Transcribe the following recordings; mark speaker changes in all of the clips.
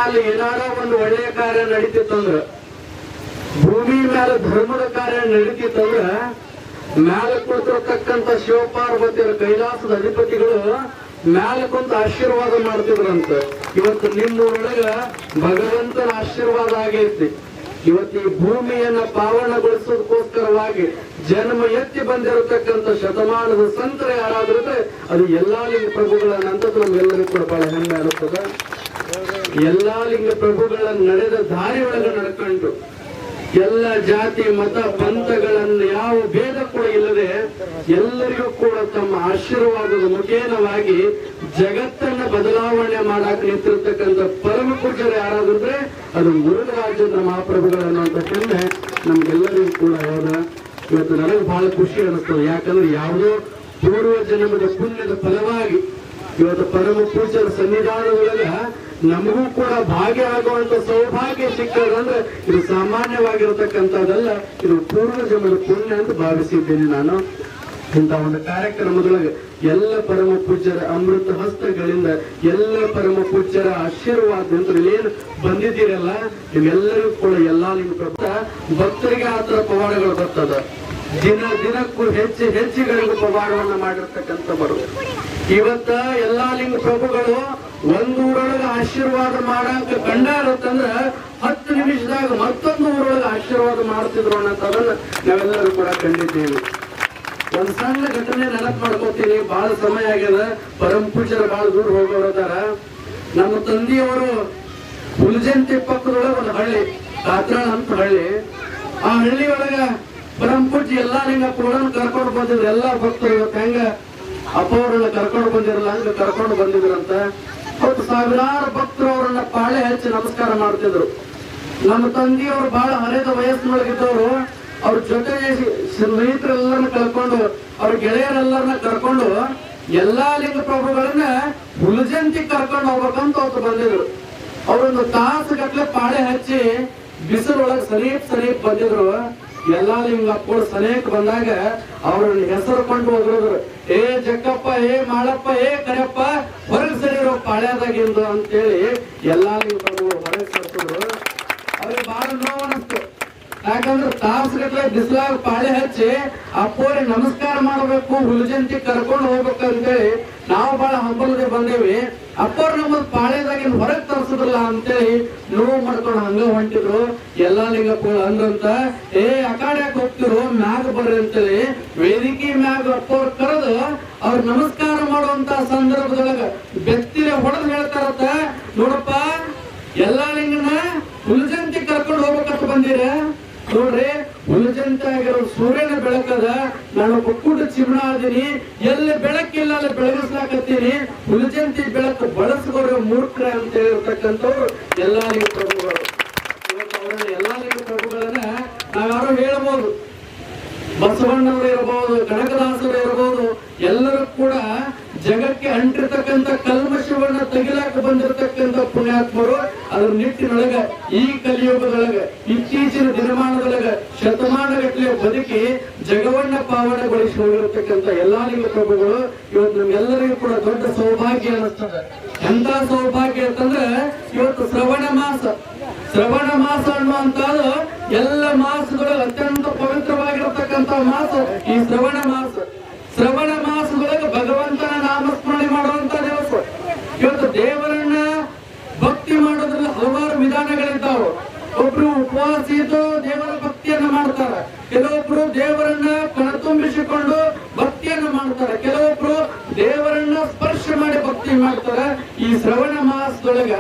Speaker 1: ಮ್ಯಾಲ ಏನಾರ ಒಂದು ಒಳ್ಳೆಯ ಕಾರ್ಯ ನಡೀತಿತ್ತಂದ್ರ, ಭೂಮಿ ಮ್ಯಾಲ ಧರ್ಮದ ಕಾರ್ಯ ನಡೀತಿತ್ತಂದ್ರ ಮ್ಯಾಲ ಕುಳಿತಿರತಕ್ಕಂತ ಶಿವಪಾರ್ವತಿಯರ ಕೈಲಾಸದ ಅಧಿಪತಿಗಳು ಮ್ಯಾಲ ಕುಂತ ಆಶೀರ್ವಾದ ಮಾಡ್ತಿದ್ರಂತ. ಇವತ್ತು ನಿಮ್ಮೂರೊಳಗ ಭಗವಂತನ ಆಶೀರ್ವಾದ ಆಗೈತಿ. ಇವತ್ತು ಈ ಭೂಮಿಯನ್ನ ಪಾವನಗೊಳಿಸೋದಕ್ಕೋಸ್ಕರವಾಗಿ ಜನ್ಮ ಎತ್ತಿ ಬಂದಿರತಕ್ಕಂತ ಶತಮಾನದ ಸಂತರ ಯಾರಾದ್ರೂ ಅದು ಎಲ್ಲಾ ಲಿಂಗ ಪ್ರಭುಗಳನ್ನಂತದ್ದು ನಮ್ಗೆಲ್ಲರಿಗೂ ಕೂಡ ಬಹಳ ಹೆಮ್ಮೆ ಅನ್ನಿಸ್ತದ. ಎಲ್ಲಾ ಲಿಂಗ ಪ್ರಭುಗಳ ನಡೆದ ದಾರಿ ಒಳಗೆ ನಡ್ಕೊಂಡು ಎಲ್ಲ ಜಾತಿ ಮತ ಪಂಥಗಳನ್ನು ಯಾವ ಭೇದ ಕೂಡ ಇಲ್ಲದೆ ಎಲ್ಲರಿಗೂ ಕೂಡ ತಮ್ಮ ಆಶೀರ್ವಾದದ ಮುಖೇನವಾಗಿ ಜಗತ್ತನ್ನ ಬದಲಾವಣೆ ಮಾಡಾಕ ನಿಂತಿರ್ತಕ್ಕಂಥ ಪರಮ ಪೂಜ್ಯರು ಯಾರಾದ್ರೆ ಅದು ಮುರುಘರಾಜೇಂದ್ರ ಮಹಾಪ್ರಭುಗಳು ಅನ್ನುವಂಥ ಹೆಮ್ಮೆ ನಮ್ಗೆಲ್ಲರಿಗೂ ಕೂಡ ಹೌದ. ಇವತ್ತು ನನಗೆ ಬಹಳ ಖುಷಿ ಅನಿಸ್ತದೆ. ಯಾಕಂದ್ರೆ ಯಾವುದೋ ಪೂರ್ವ ಜನ್ಮದ ಪುಣ್ಯದ ಫಲವಾಗಿ ಇವತ್ತು ಪರಮ ಪೂಜ್ಯರ ಸನ್ನಿಧಾನದೊಳಗ ನಮಗೂ ಕೂಡ ಭಾಗಿಯಾಗುವಂತ ಸೌಭಾಗ್ಯ ಸಿಕ್ಕದಂದ್ರೆ ಇದು ಸಾಮಾನ್ಯವಾಗಿರತಕ್ಕಂಥದ್ದಲ್ಲ, ಇದು ಪೂರ್ವ ಜನ್ಮದ ಪುಣ್ಯ ಅಂತ ಭಾವಿಸಿದ್ದೇನೆ ನಾನು. ಇಂಥ ಒಂದು ಕಾರ್ಯಕ್ರಮದೊಳಗೆ ಎಲ್ಲ ಪರಮ ಪೂಜ್ಯರ ಅಮೃತ ಹಸ್ತಗಳಿಂದ ಎಲ್ಲ ಪರಮ ಪೂಜ್ಯರ ಆಶೀರ್ವಾದ ಏನು ಬಂದಿದ್ದೀರಲ್ಲ ನೀವೆಲ್ಲರಿಗೂ ಕೂಡ ಎಲ್ಲಾ ಲಿಂಗ ಭಕ್ತರಿಗೆ ಆತರ ಪವಾಡಗಳು ಬರ್ತದ. ದಿನಕ್ಕೂ ಹೆಚ್ಚಿಗಳಿಗೂ ಪವಾಡವನ್ನ ಮಾಡಿರ್ತಕ್ಕಂಥವರು. ಇವತ್ತ ಎಲ್ಲಾ ಲಿಂಗ ಪ್ರಭುಗಳು ಒಂದೂರೊಳಗೆ ಆಶೀರ್ವಾದ ಮಾಡಾಕ ಕಂಡಾರತ್ತಂದ್ರ 10 ನಿಮಿಷದಾಗ ಮತ್ತೊಂದು ಊರೊಳಗೆ ಆಶೀರ್ವಾದ ಮಾಡ್ತಿದ್ರು ಅನ್ನೋದನ್ನ ನಾವೆಲ್ಲರೂ ಕೂಡ ಕಂಡಿದ್ದೇವೆ. ಒಂದ್ ಸಣ್ಣ ಘಟನೆ ನೆನಪು ಮಾಡ್ಕೋತೀನಿ. ಬಹಳ ಸಮಯ ಆಗ್ಯದ, ಪರಮ ಪೂಜ್ಯರು ಬಹಳ ದೂರ ಹೋಗೋದಾರ. ನಮ್ಮ ತಂದೆಯವರು ಹುಲಜಂತಿ ಪಕ್ಕದೊಳಗೆ ಒಂದು ಹಳ್ಳಿ, ಕಾತ್ರಾಳ ಅಂತ ಹಳ್ಳಿ. ಆ ಹಳ್ಳಿಯೊಳಗ ಪರಮ ಪೂಜ್ಯ ಎಲ್ಲಾ ಲಿಂಗ ಕೂಡ ಕರ್ಕೊಂಡು ಬಂದಿದ್ರು. ಎಲ್ಲಾ ಭಕ್ತರು ಇವತ್ತು ಹೆಂಗ ಅಪ್ಪವ್ರನ್ನ ಕರ್ಕೊಂಡು ಬಂದಿರಲ್ಲ ಹಂಗ ಕರ್ಕೊಂಡು ಬಂದಿದ್ರಂತ. ಅವತ್ತು ಸಾವಿರಾರು ಭಕ್ತರು ಅವರನ್ನ ಪಾಳೆ ಹಚ್ಚಿ ನಮಸ್ಕಾರ ಮಾಡ್ತಿದ್ರು. ನಮ್ಮ ತಂದೆಯವರು ಬಹಳ ಹರಿದ ವಯಸ್ಸಿನೊಳಗಿದ್ದವರು. ಅವ್ರ ಜೊತೆಗೆ ಸ್ನೇಹಿತರೆಲ್ಲರನ್ನ ಕಳ್ಕೊಂಡು ಅವ್ರ ಗೆಳೆಯರೆಲ್ಲರನ್ನ ಕರ್ಕೊಂಡು ಎಲ್ಲಾ ಲಿಂಗ ಪ್ರಭುಗಳನ್ನ ಹುಲಜಂತಿ ಕರ್ಕೊಂಡು ಹೋಗ್ಬೇಕಂತ ಅವತ್ತು ಬಂದಿದ್ರು. ಅವರೊಂದು ತಾಸು ಗಟ್ಲೆ ಪಾಳೆ ಹಚ್ಚಿ ಬಿಸಿಲೊಳಗೆ ಸನೀಪ್ ಬಂದಿದ್ರು. ಎಲ್ಲಾ ಲಿಂಗಪ್ಪಗಳು ಸನೇಕ್ ಬಂದಾಗ ಅವ್ರನ್ನ ಹೆಸರು ಕೊಂಡು ಹೋದ್ರು. ಏ ಜಕ್ಕಪ್ಪ, ಏ ಮಾಳಪ್ಪ, ಏ ಕರೆಯಪ್ಪ, ಹೊರಗೆ ಸರಿರೋ ಪಾಳ್ಯದಾಗಿಂದು ಅಂತೇಳಿ ಎಲ್ಲಾ ಲಿಂಗ ಪ್ರಭುಗಳು ಹೊರಗೆ ಸರ್ತಿದ್ರು. ಅವ್ರಿಗೆ ಬಹಳ ನೋವು ಅನಿಸ್ತು. ಯಾಕಂದ್ರೆ ತಾಸುಗಟ್ಲೆ ಬಿಸಿಲಾಗ ಪಾಳೆ ಹಚ್ಚಿ ಅಪ್ಪೋರಿಗೆ ನಮಸ್ಕಾರ ಮಾಡಬೇಕು, ಹುಲಜಂತಿ ಕರ್ಕೊಂಡು ಹೋಗ್ಬೇಕು ಅಂತೇಳಿ ನಾವು ಬಹಳ ಹಂಬಲದೆ ಬಂದೇವಿ. ಅಪ್ಪವ್ರು ನಮ್ಮದು ಪಾಳೆದಾಗಿ ಹೊರಗೆ ತರಿಸಿದ್ರಲ್ಲ ಅಂತೇಳಿ ನೋವು ಮಾಡ್ಕೊಂಡು ಹಂಗ ಹೊಂಟಿದ್ರು. ಎಲ್ಲಾ ಲಿಂಗಪ್ಪಗಳು ಅಂದ್ರಂತ, ಏ ಅಕಾಡ್ಯಾಕ ಹೋಗ್ತಿರು, ಮ್ಯಾಗ ಬರ್ರಿ ಅಂತೇಳಿ ವೇದಿಕೆ ಮ್ಯಾಗ ಅಪ್ಪವ್ರು ಕರೆದು ಅವ್ರ ನಮಸ್ಕಾರ ಮಾಡುವಂತ ಸಂದರ್ಭದೊಳಗ ಬೆತ್ತಿಲೆ ಹೊಡೆದು ಹೇಳ್ತಾರತ್ತ, ನೋಡಪ್ಪ ಎಲ್ಲಾ ಲಿಂಗನ ಹುಲಜಂತಿ ಕರ್ಕೊಂಡು ಹೋಗ್ಬೇಕಂತ ಬಂದಿರ ನೋಡ್ರಿ. ಹುಲಜಂತಿ ಆಗಿರೋ ಸೂರ್ಯನ ಬೆಳಕದ, ನಾನು ಒಕ್ಕೂಟ ಚಿಮಣ ಅದೀನಿ, ಎಲ್ಲಿ ಬೆಳಕಿಲ್ಲ ಅಲ್ಲಿ ಬೆಳಗಿಸ್ಲಾಕತ್ತೀನಿ, ಹುಲಜಂತಿ ಬೆಳಕು ಬಳಸ್ಕೊಡ್ರೆ ಮೂರ್ಖರ ಅಂತ ಹೇಳಿರ್ತಕ್ಕಂಥವ್ರು ಎಲ್ಲಾ ಲಿಂಗ ಪ್ರಭುಗಳು. ಇವತ್ತು ಅವರನ್ನ ಎಲ್ಲಾ ಲಿಂಗ ಪ್ರಭುಗಳನ್ನ ನಾವ್ಯಾರು ಹೇಳ್ಬೋದು. ಬಸವಣ್ಣವರು ಇರಬಹುದು, ಕನಕದಾಸರು ಇರಬಹುದು, ಎಲ್ಲರೂ ಕೂಡ ಜಗಕ್ಕೆ ಅಂಟಿರ್ತಕ್ಕಂಥ ಕಲ್ಮಶವನ್ನ ತೆಗಿಲಾಕ ಬಂದಿರತಕ್ಕಂಥ ಪುಣ್ಯಾತ್ಮರು. ಅದ್ರ ನಿಟ್ಟಿನೊಳಗ ಈ ಕಲಿಯುಗದೊಳಗ ಇತ್ತೀಚಿನ ದಿನಮಾನದೊಳಗ ಶತಮಾನಗಟ್ಟಲೆ ಬದುಕಿ ಜಗವನ್ನ ಪಾವನಗೊಳಿಸಿ ಹೋಗಿರತಕ್ಕಂಥ ಎಲ್ಲಾ ಲಿಂಗ ಪ್ರಭುಗಳು ಇವತ್ತು ನಮ್ಗೆಲ್ಲರಿಗೂ ಕೂಡ ದೊಡ್ಡ ಸೌಭಾಗ್ಯ ಅನ್ನಿಸ್ತದೆ. ಎಂತ ಸೌಭಾಗ್ಯ ಅಂತಂದ್ರೆ ಇವತ್ತು ಶ್ರವಣ ಮಾಸ ಅನ್ನುವಂಥದ್ದು ಎಲ್ಲ ಮಾಸದೊಳಗೆ ಅತ್ಯಂತ ಪವಿತ್ರವಾಗಿರತಕ್ಕಂಥ ಮಾಸ ಈ ಶ್ರವಣ ಮಾಸದೊಳಗೆ ಭಗವಂತನ ನಾಮಸ್ಮರಣೆ ಮಾಡುವಂತ ದಿವಸ. ಇವತ್ತು ದೇವರನ್ನ ಭಕ್ತಿ ಮಾಡೋದ್ರಲ್ಲಿ ಹಲವಾರು ವಿಧಾನಗಳಿದ್ದಾವೆ. ಒಬ್ರು ಉಪವಾಸ ಇದ್ದು ದೇವರ ಭಕ್ತಿಯನ್ನ ಮಾಡ್ತಾರೆ, ಕೆಲವೊಬ್ರು ದೇವರನ್ನ ಕಣತುಂಬಿಸಿಕೊಂಡು ಭಕ್ತಿಯನ್ನ ಮಾಡ್ತಾರೆ, ಕೆಲವೊಬ್ರು ದೇವರನ್ನ ಸ್ಪರ್ಶ ಮಾಡಿ ಭಕ್ತಿ ಮಾಡ್ತಾರೆ. ಈ ಶ್ರವಣ ಮಾಸದೊಳಗ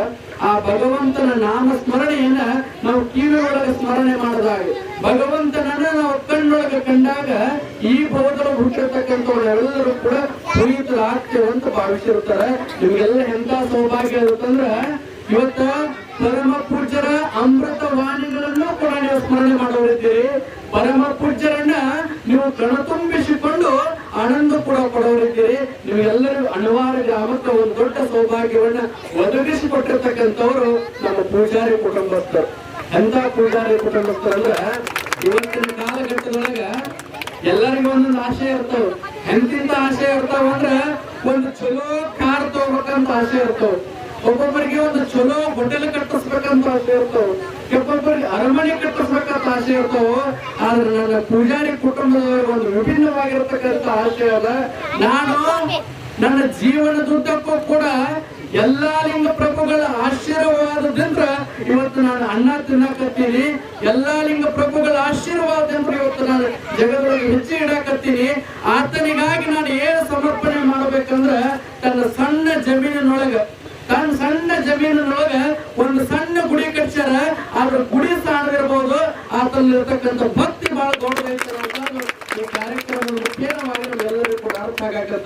Speaker 1: ಆ ಭಗವಂತನ ನಾಮ ಸ್ಮರಣೆಯನ್ನ ನಾವು ಕಿವಿ ಒಳಗೆ ಸ್ಮರಣೆ ಮಾಡಿದಾಗ, ಭಗವಂತನನ್ನ ನಾವು ಕಣ್ಣೊಳಗೆ ಕಂಡಾಗ ಈ ಭವದೊಳಗೆ ಹುಟ್ಟಿರ್ತಕ್ಕಂಥವ್ರು ಎಲ್ಲರೂ ಕೂಡ ಪುನೀತರಾಗ್ತೇವೆ ಅಂತ ಭಾವಿಸಿರ್ತಾರೆ. ನಿಮ್ಗೆಲ್ಲ ಎಂತ ಸೌಭಾಗ್ಯ ಇರುತ್ತಂದ್ರ ಇವತ್ತ ಪರಮ ಪೂಜ್ಯರ ಅಮೃತ ವಾಣಿಗಳನ್ನು ಕೂಡ ನೀವು ಸ್ಮರಣೆ ಮಾಡೋರಿದ್ದೀರಿ. ಪರಮ ಪೂಜ್ಯರನ್ನ ನೀವು ಕಣತುಂಬಿಸಿಕೊಂಡು ಆನಂದ ಕೂಡ ಕೊಡೋರಿದ್ದೀರಿ. ನೀವೆಲ್ಲರಿಗೂ ಅನಿವಾರ್ಯ ಗ್ರಾಮಕ್ಕೆ ಒಂದು ದೊಡ್ಡ ಸೌಭಾಗ್ಯವನ್ನ ಒದಗಿಸಿಕೊಟ್ಟಿರ್ತಕ್ಕಂಥವ್ರು ನಮ್ಮ ಪೂಜಾರಿ ಕುಟುಂಬಸ್ಥರು. ಎಂತ ಪೂಜಾರಿ ಕುಟುಂಬಸ್ಥರಂದ್ರ ಇವತ್ತಿನ ಕಾಲಘಟ್ಟದೊಳಗ ಎಲ್ಲರಿಗೂ ಒಂದೊಂದು ಆಶೆ ಇರ್ತಾವ. ಎಂತಿಂತ ಆಶೆ ಇರ್ತಾವ ಅಂದ್ರೆ ಒಂದು ಚಲೋ ಕಾರ್ ತಗೋಬೇಕಂತ ಆಸೆ ಇರ್ತಾವ. ಒಬ್ಬೊಬ್ಬರಿಗೆ ಒಂದು ಚಲೋ ಹೋಟೆಲ್ ಕಟ್ಟೋ ಆಸೆ ಇರ್ತಾವ, ಕೆಬ್ಬೊಬ್ಬರಿಗೆ ಅರಮನೆ ಕಟ್ಟಿಸ್ಬೇಕಂತ ಆಸೆ ಇರ್ತಾವ. ಆದ್ರೆ ನನ್ನ ಪೂಜಾರಿ ಕುಟುಂಬದವರಿಗೆ ಒಂದು ವಿಭಿನ್ನವಾಗಿರ್ತಕ್ಕಂಥ ಆಸೆ ಅದ. ನಾನು ನನ್ನ ಜೀವನದುದ್ದಕ್ಕೂ ಕೂಡ ಎಲ್ಲಾ ಲಿಂಗ ಪ್ರಭುಗಳ ಆಶೀರ್ವಾದದಿಂದ ಇವತ್ತು ನಾನು ಅನ್ನ ತಿನ್ನಕತ್ತೀನಿ. ಎಲ್ಲಾ ಲಿಂಗ ಪ್ರಭುಗಳ ಆಶೀರ್ವಾದದಿಂದ ಇವತ್ತು ನಾನು ಜಗದೊಳಗೆ ಹೆಜ್ಜೆ ಇಡಾಕತ್ತೀನಿ. ಆತನಿಗಾಗಿ ನಾನು ಏನು ಸಮರ್ಪಣೆ ಮಾಡ್ಬೇಕಂದ್ರ ತನ್ನ ಸಣ್ಣ ಜಮೀನಿನೊಳಗ ಒಂದು ಸಣ್ಣ ಗುಡಿ ಕಟ್ಸ್ಯಾರ. ಆದ್ರ ಗುಡಿ ಸಾಣದಿರ್ಬೋದು, ಆತಲ್ಲಿರ್ತಕ್ಕಂಥ ಭಕ್ತಿ ಬಹಳ ದೊಡ್ಡದೈತೆ. ಈ ಕಾರ್ಯಕ್ರಮದ ಮುಖ್ಯವಾಗಿ ಎಲ್ಲರಿಗೂ ಕೂಡ ಅರ್ಥ ಆಗಕತ್ತ.